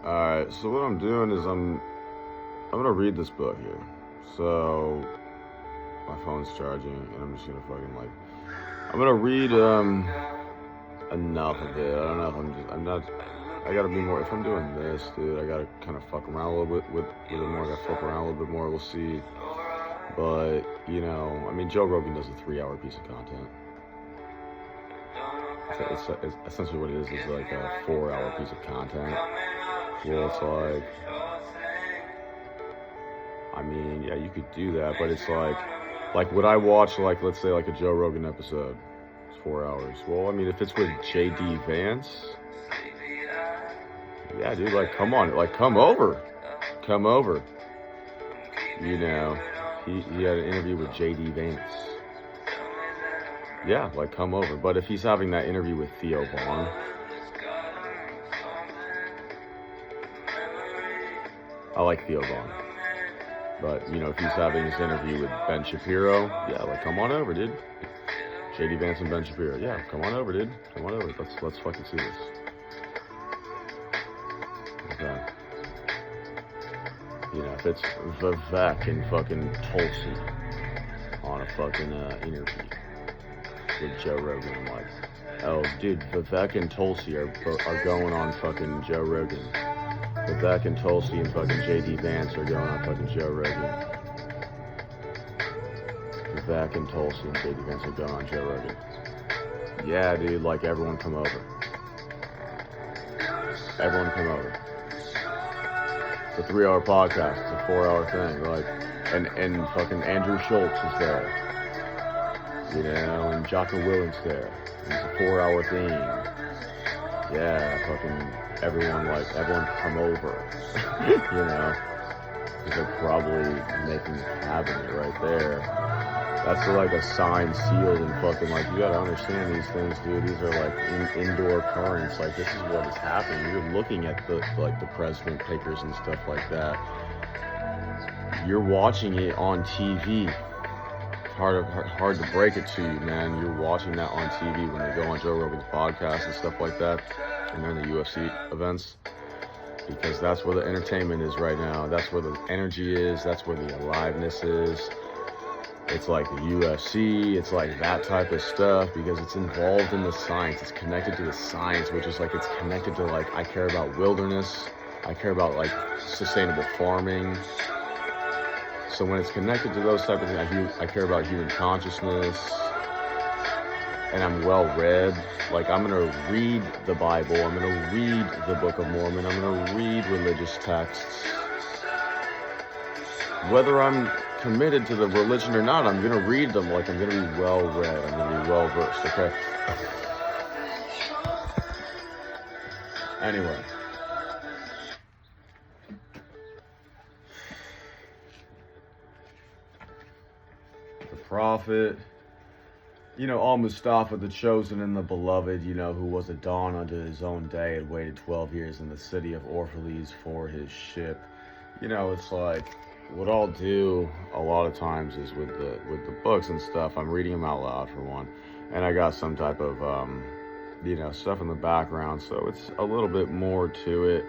Alright, so what I'm doing is I'm gonna read this book here. So my phone's charging and I'm just gonna fucking I'm gonna read enough of it. I don't know if I'm not I gotta be more if I'm doing this, dude, I gotta kinda fuck around a little bit with it more, I gotta fuck around a little bit more, we'll see. But, I mean Joe Rogan does a 3-hour piece of content. It's essentially what it is like a 4-hour piece of content. Well, it's I mean, yeah, you could do that, but it's like would I watch let's say a Joe Rogan episode? It's 4 hours. Well, I mean, if it's with J.D. Vance, yeah, dude, come on, come over. He had an interview with J.D. Vance. Yeah, come over. But if he's having that interview with Theo Vaughn, I like Theo Vaughn. But, if he's having his interview with Ben Shapiro, yeah, come on over, dude. J.D. Vance and Ben Shapiro, yeah, come on over, dude. Come on over. Let's fucking see this. Okay. If it's Vivek and fucking Tulsi on a fucking interview with Joe Rogan, I'm like, oh, dude, Vivek and Tulsi are going on fucking Joe Rogan. Vivek and Tulsi and fucking J.D. Vance are going on fucking Joe Rogan. Vivek and Tulsi and J.D. Vance are going on Joe Rogan. Yeah, dude, everyone come over. Everyone come over. It's a 3-hour podcast. It's a 4-hour thing. And fucking Andrew Schultz is there. And Jocko Willink's there. It's a 4-hour thing. Yeah, fucking everyone come over. Because they're probably making a cabinet right there. That's a signed, sealed, and fucking you gotta understand these things, dude. These are indoor currents. This is what is happening. You're looking at the president pickers and stuff like that. You're watching it on TV. Hard to break it to you, man. You're watching that on TV when they go on Joe Rogan's podcast and stuff like that, and then the UFC events. Because that's where the entertainment is right now. That's where the energy is. That's where the aliveness is. It's the UFC, it's that type of stuff because it's involved in the science. It's connected to the science, which is it's connected to I care about wilderness. I care about sustainable farming. So when it's connected to those type of things, I care about human consciousness. And I'm well read. I'm going to read the Bible. I'm going to read the Book of Mormon. I'm going to read religious texts. Whether I'm committed to the religion or not, I'm going to read them. I'm going to be well read. I'm going to be well versed, okay? Anyway. The prophet, Al-Mustafa, the chosen and the beloved, who was a dawn unto his own day, had waited 12 years in the city of Orphalese for his ship. It's what I'll do a lot of times is with the books and stuff, I'm reading them out loud for one, and I got some type of stuff in the background, so it's a little bit more to it.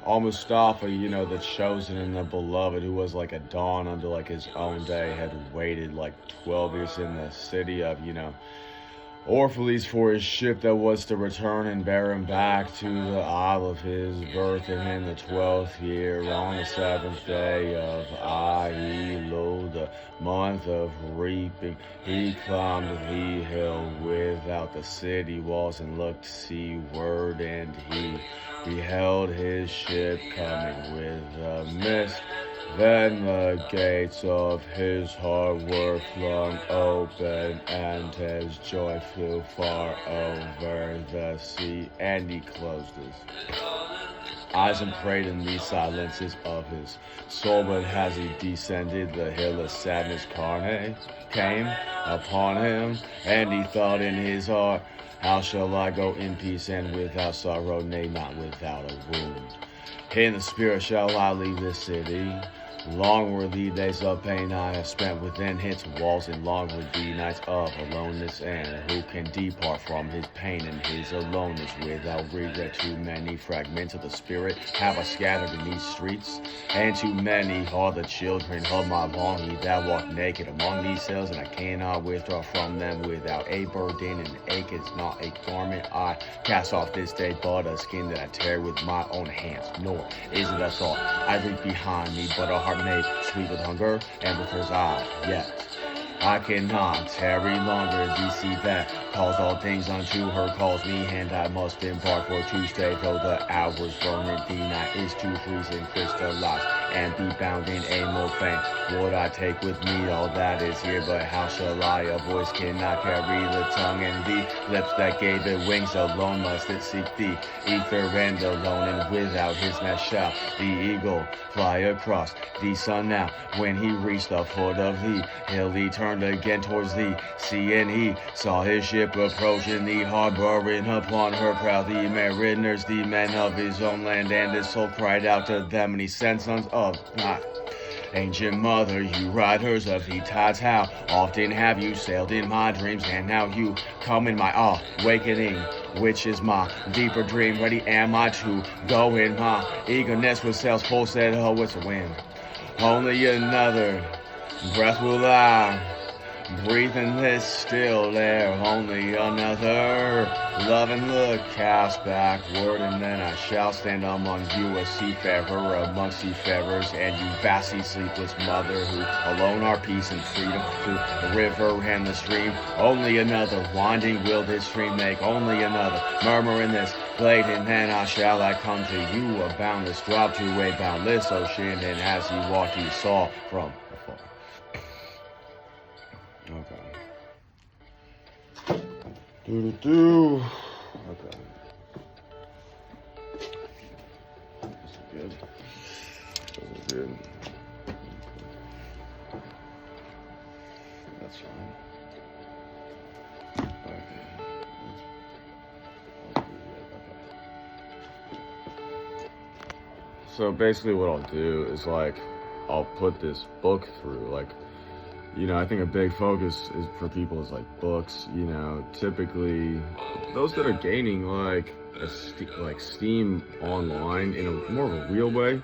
Al-Mustafa, the chosen and the beloved, who was a dawn unto his own day, had waited 12 years in the city of Orphalese for his ship that was to return and bear him back to the isle of his birth, and in the 12th year, on the 7th day of Ailo, the month of reaping, he climbed the hill without the city walls and looked seaward, and he beheld his ship coming with a mist. Then the gates of his heart were flung open, and his joy flew far over the sea, and he closed his eyes and prayed in the silences of his soul. But as he descended the hill, a sadness came upon him, and he thought in his heart, how shall I go in peace and without sorrow, nay, not without a wound? In the spirit shall I leave this city, Long were the days of pain I have spent within its walls, and long were the nights of aloneness. And who can depart from his pain and his aloneness without regret? Too many fragments of the spirit have I scattered in these streets, and too many are the children of my longing that walk naked among these cells, and I cannot withdraw from them without a burden and ache. It's not a garment I cast off this day, but a skin that I tear with my own hands. Nor is it a thought I leave behind me, but a heart made sweet with hunger and with hers eye. Yet I cannot tarry longer. DC that calls all things unto her calls me, and I must embark for Tuesday, though the hours burn it. The night is to freeze and crystallize and be bound in a more fame. Would I take with me all that is here, but how shall I? A voice cannot carry the tongue, and the lips that gave it wings alone must it seek the ether, and alone and without his nest shall the eagle fly across the sun. Now when he reached the foot of the hill, he turned again towards the sea, and he saw his ship approaching the harbor, and upon her prow the mariners, the men of his own land, and his soul cried out to them, and he sent sons of not ancient mother, you riders of the tides, how often have you sailed in my dreams, and now you come in my awakening, which is my deeper dream. Ready am I to go in my eagerness with sails full set, oh, it's a wind. Only another breath will I breathe in this still air. Only another loving look cast backward, and then I shall stand among you, a seafarer amongst seafarers, and you vastly sleepless mother, who alone are peace and freedom to the river and the stream. Only another winding will this stream make, only another murmur in this glade, and then I come to you, a boundless drop to a boundless ocean. And as he walked, he saw from afar. Okay. Okay. This is good. This is good. That's fine. Okay. So basically what I'll do is like, I'll put this book through, like, you know, I think a big focus is for people is like books, you know, typically those that are gaining like steam online in a more of a real way.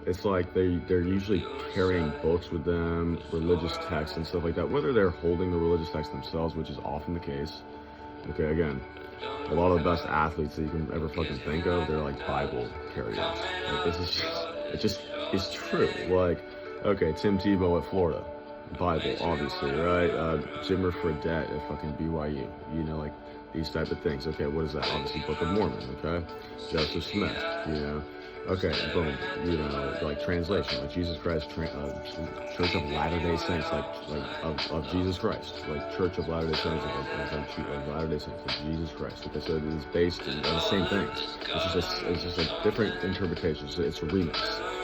It's like they're usually carrying books with them, religious texts and stuff like that, whether they're holding the religious text themselves, which is often the case. Okay, again, a lot of the best athletes that you can ever fucking think of, they're like Bible carriers. Like, this is it's true. Like, okay, Tim Tebow at Florida, Bible, obviously, right? Jimmer Fredette at fucking BYU, you know, like these type of things. Okay, what is that? Obviously, Book of Mormon, okay? Joseph Smith, you know. Okay, boom, you know, like translation, like Jesus Christ, Church of Latter-day Saints, of Jesus Christ, like Church of Latter-day Saints, like Latter-day Saints, like Jesus Christ. Okay, so it's based on the same things. It's just a different interpretation. So it's a remix.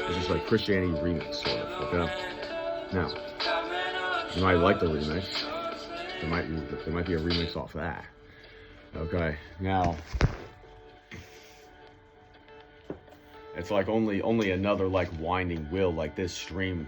It's just like Christianity remix, sort of. Okay. Now, you might like the remix. There might be a remix off that. Okay. Now, it's like only another like winding will like this stream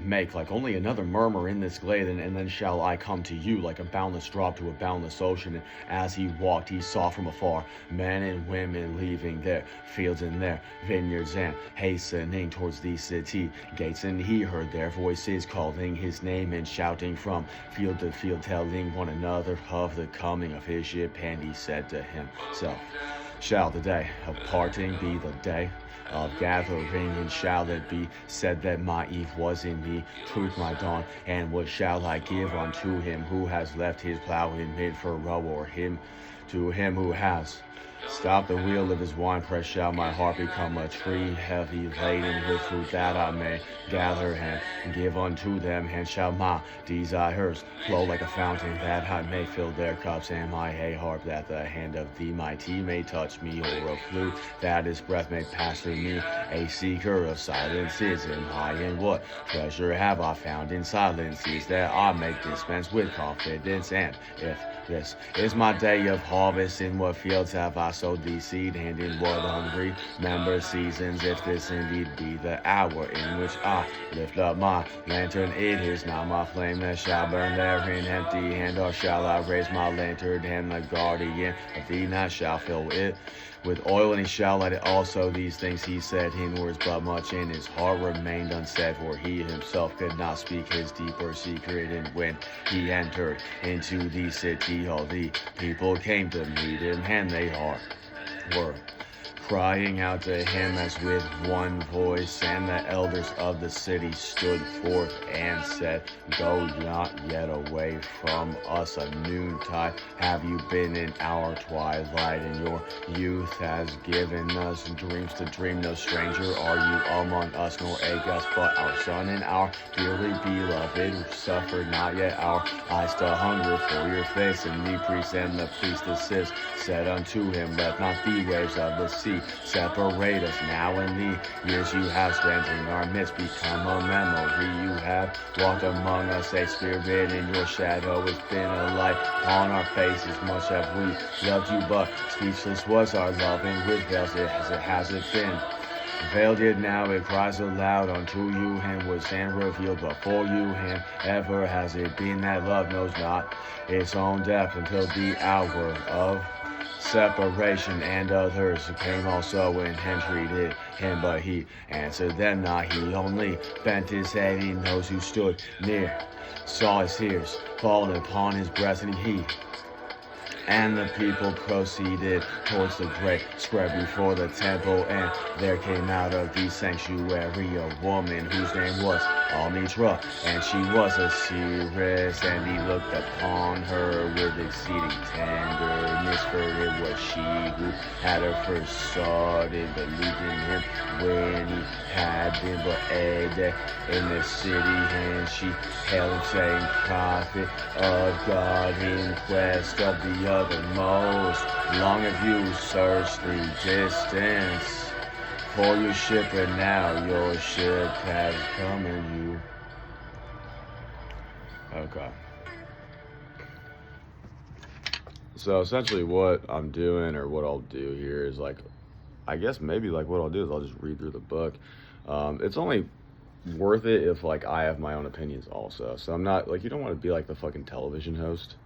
make, like only another murmur in this glade, and then shall I come to you like a boundless drop to a boundless ocean. And as he walked, he saw from afar men and women leaving their fields and their vineyards and hastening towards the city gates, and he heard their voices calling his name and shouting from field to field, telling one another of the coming of his ship. And he said to himself, shall the day of parting be the day of gathering, and shall it be said that my eve was in me, truth my dawn? And what shall I give unto him who has left his plow in mid-furrow, or him to him who has stopped the wheel of his winepress? Shall my heart become a tree heavy laden with fruit that I may gather and give unto them? And shall my desires flow like a fountain that I may fill their cups? Am I a harp that the hand of the mighty may touch me, or a flute that his breath may pass for me, a seeker of silences, and high and what treasure have I found in silences that I make dispense with confidence. And if this is my day of harvest, in what fields have I sowed the seed, and in what hungry member seasons, if this indeed be the hour in which I lift up my lantern, it is not my flame that shall burn therein empty hand, or shall I raise my lantern, and the guardian of the night shall fill it with oil, and he shall light it also. These things he said in words, but much in his heart remained unsaid, for he himself could not speak his deeper secret. And when he entered into the city, all the people came to meet him, and they were crying out to him as with one voice. And the elders of the city stood forth and said, Go not yet away from us a noontide. Have you been in our twilight, and your youth has given us dreams to dream? No stranger are you among us, nor a guest, but our son and our dearly beloved. Suffer not yet our eyes to hunger for your face. And the priest and the priestesses said unto him, Let not the waves of the sea separate us now, and the years you have spent in our midst become a memory. You have walked among us, a spirit in your shadow has been a light on our faces. Much have we loved you, but speechless was our love, and with veils it has it been veiled, yet now it cries aloud unto you, and was and revealed before you, and ever has it been that love knows not its own depth until the hour of separation. And others came also and entreated him, but he answered them not. He only bent his head, and those who stood near saw his tears falling upon his breast, and and the people proceeded towards the great square before the temple, and there came out of the sanctuary a woman whose name was Amitra, and she was a seeress, and he looked upon her with exceeding tenderness, for it was she who had her first sought and believed in him when he had been but a day in the city. And she hailed him, saying, Prophet of God, in quest of the othermost, long have you searched the distance for your ship, and now your ship has come in you. Okay. So essentially what I'm doing, or what I'll do here, is like, I guess maybe like what I'll do is I'll just read through the book. It's only worth it if like I have my own opinions also. So I'm not like, you don't want to be like the fucking television host.